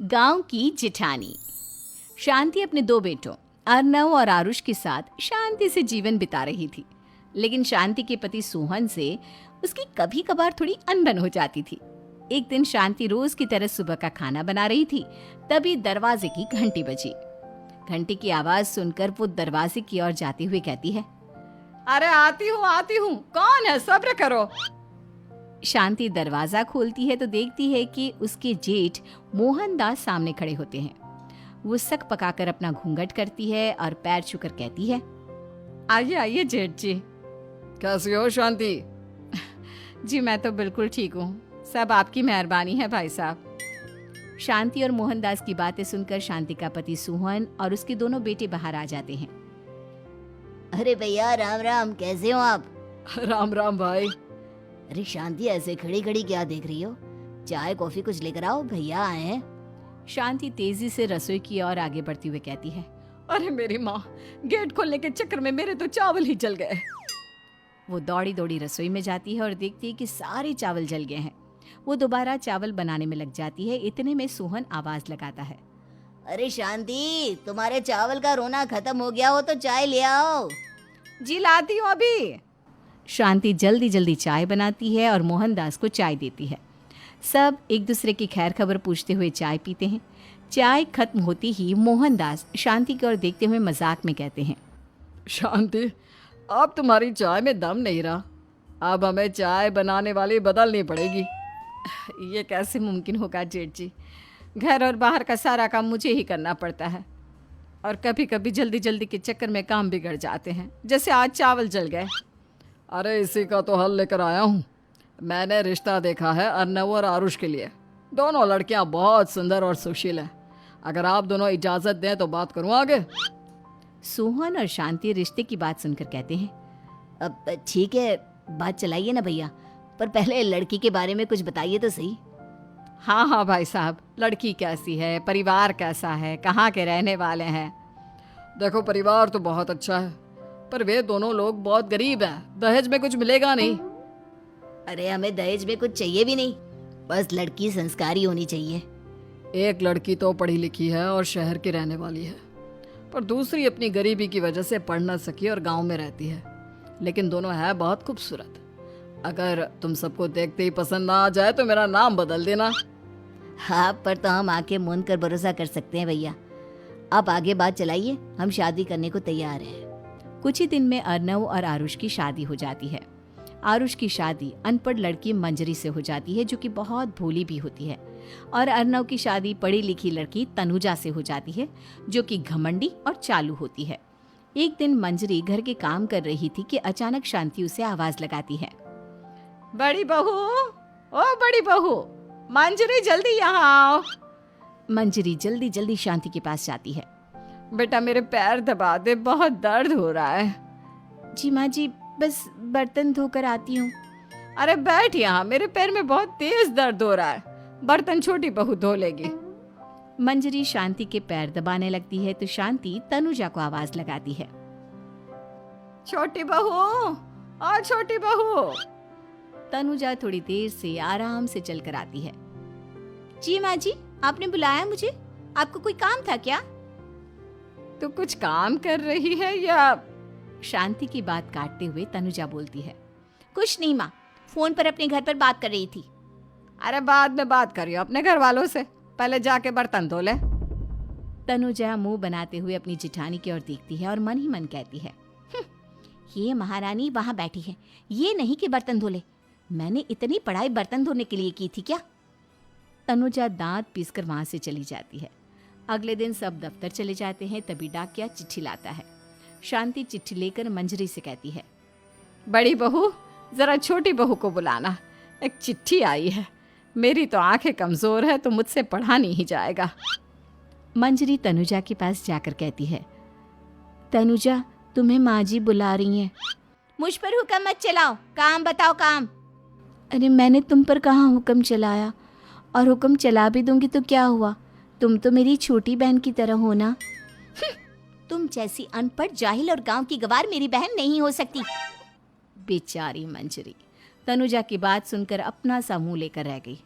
गांव की जिठानी। शांति अपने दो बेटों अर्नव और आरुष के साथ शांति से जीवन बिता रही थी। लेकिन शांति के पति सोहन से उसकी कभी कभार थोड़ी अनबन हो जाती थी। एक दिन शांति रोज की तरह सुबह का खाना बना रही थी, तभी दरवाजे की घंटी बजी। घंटी की आवाज सुनकर वो दरवाजे की ओर जाते हुए कहती है, अरे आती हूँ, कौन है? सब्र करो। शांति दरवाजा खोलती है तो देखती है कि उसके जेठ मोहनदास सामने खड़े होते हैं। वो सक पकाकर अपना घूंघट करती है और पैर छूकर कहती है, आइए आइए जेठ जी। कैसी हो शांति? जी मैं तो बिल्कुल ठीक हूँ, सब आपकी मेहरबानी है भाई साहब। शांति और मोहनदास की बातें सुनकर शांति का पति सोहन और उसके दोनों बेटे बाहर आ जाते हैं। अरे भैया राम राम, कैसे हो आप? राम राम भाई। अरे शांति, ऐसे खड़ी खड़ी क्या देख रही हो? चाय कॉफी कुछ लेकर आओ, भैया आए हैं। शांति तेजी से रसोई की ओर आगे बढ़ती हुए कहती है, अरे मेरी माँ, गेट खोलने के चक्कर में मेरे तो चावल ही जल गए। वो दौड़ी दौड़ी रसोई में जाती है और देखती है कि सारे चावल जल गए हैं। वो दोबारा चावल बनाने में लग जाती है। इतने में सोहन आवाज लगाता है, अरे शांति, तुम्हारे चावल का रोना खत्म हो गया हो तो चाय ले आओ। जी लाती हूँ अभी। शांति जल्दी जल्दी चाय बनाती है और मोहनदास को चाय देती है। सब एक दूसरे की खैर खबर पूछते हुए चाय पीते हैं। चाय खत्म होती ही मोहनदास शांति की ओर देखते हुए मजाक में कहते हैं, शांति, अब तुम्हारी चाय में दम नहीं रहा, अब हमें चाय बनाने वाली बदलनी पड़ेगी। ये कैसे मुमकिन होगा जेठ जी? घर और बाहर का सारा काम मुझे ही करना पड़ता है और कभी कभी जल्दी जल्दी के चक्कर में काम बिगड़ जाते हैं, जैसे आज चावल जल गए। अरे इसी का तो हल लेकर आया हूँ। मैंने रिश्ता देखा है अर्नव और आरुष के लिए। दोनों लड़कियाँ बहुत सुंदर और सुशील हैं। अगर आप दोनों इजाज़त दें तो बात करूँ आगे। सोहन और शांति रिश्ते की बात सुनकर कहते हैं, अब ठीक है, बात चलाइए ना भैया, पर पहले लड़की के बारे में कुछ बताइए तो सही। हाँ हाँ भाई साहब, लड़की कैसी है, परिवार कैसा है, कहाँ के रहने वाले हैं? देखो, परिवार तो बहुत अच्छा है, पर वे दोनों लोग बहुत गरीब हैं। दहेज में कुछ मिलेगा नहीं। अरे हमें दहेज में कुछ चाहिए भी नहीं, बस लड़की संस्कारी होनी चाहिए। एक लड़की तो पढ़ी लिखी है और शहर की रहने वाली है, पर दूसरी अपनी गरीबी की वजह से पढ़ न सकी और गांव में रहती है। लेकिन दोनों है बहुत खूबसूरत। अगर तुम सबको देखते ही पसंद ना आ जाए तो मेरा नाम बदल देना। हाँ, पर तो हम आके मूंद कर भरोसा कर सकते हैं भैया। आप आगे बात चलाइए, हम शादी करने को तैयार हैं। कुछ ही दिन में अर्नव और आरुष की शादी हो जाती है। आरुष की शादी अनपढ़ लड़की मंजरी से हो जाती है, जो कि बहुत भोली भी होती है, और अर्नव की शादी पढ़ी लिखी लड़की तनुजा से हो जाती है, जो कि घमंडी और चालू होती है। एक दिन मंजरी घर के काम कर रही थी कि अचानक शांति उसे आवाज लगाती है, बड़ी बहू, ओ बड़ी बहू, मंजरी जल्दी यहाँ आओ। मंजरी जल्दी जल्दी शांति के पास जाती है। बेटा मेरे पैर दबा दे, बहुत दर्द हो रहा है। जी माँ जी, बस बर्तन धोकर आती हूँ। अरे बैठ यहाँ, मेरे पैर में बहुत तेज दर्द हो रहा है। बर्तन छोटी बहू धो लेगी। मंजरी शांति के पैर दबाने लगती है तो शांति तनुजा को आवाज लगाती है, छोटी बहू, ओ छोटी बहू। तनुजा थोड़ी देर से आराम से चलकर आती है। जी माँ जी, आपने बुलाया मुझे? आपको कोई काम था क्या? तू कुछ काम कर रही है या? शांति की बात काटते हुए तनुजा बोलती है, कुछ नहीं माँ, फोन पर अपने घर पर बात कर रही थी। अरे बाद में बात करियो अपने घर वालों से, पहले जाके बर्तन धो ले। तनुजा मुंह बनाते हुए अपनी जिठानी की ओर देखती है और मन ही मन कहती है, ये महारानी वहाँ बैठी है, ये नहीं कि बर्तन धो ले। मैंने इतनी पढ़ाई बर्तन धोने के लिए की थी क्या? तनुजा दांत पीसकर वहां से चली जाती है। अगले दिन सब दफ्तर चले जाते हैं, तभी डाकिया चिट्ठी लाता है। शांति चिट्ठी लेकर मंजरी से कहती है, बड़ी बहू, जरा छोटी बहू को बुलाना, एक चिट्ठी आई है। मेरी तो आंखें कमजोर है तो मुझसे पढ़ा नहीं जाएगा। मंजरी तनुजा के पास जाकर कहती है, तनुजा, तुम्हें माँ जी बुला रही हैं। मुझ पर हुक्म मत चलाओ, काम बताओ काम। अरे मैंने तुम पर कहाँ हुक्म चलाया, और हुक्म चला भी दूंगी तो क्या हुआ? तुम तो मेरी छोटी बहन की तरह हो ना। तुम जैसी अनपढ़, जाहिल और गांव की गवार मेरी बहन नहीं हो सकती। बेचारी मंजरी तनुजा की बात सुनकर अपना सा मुंह लेकर रह गई।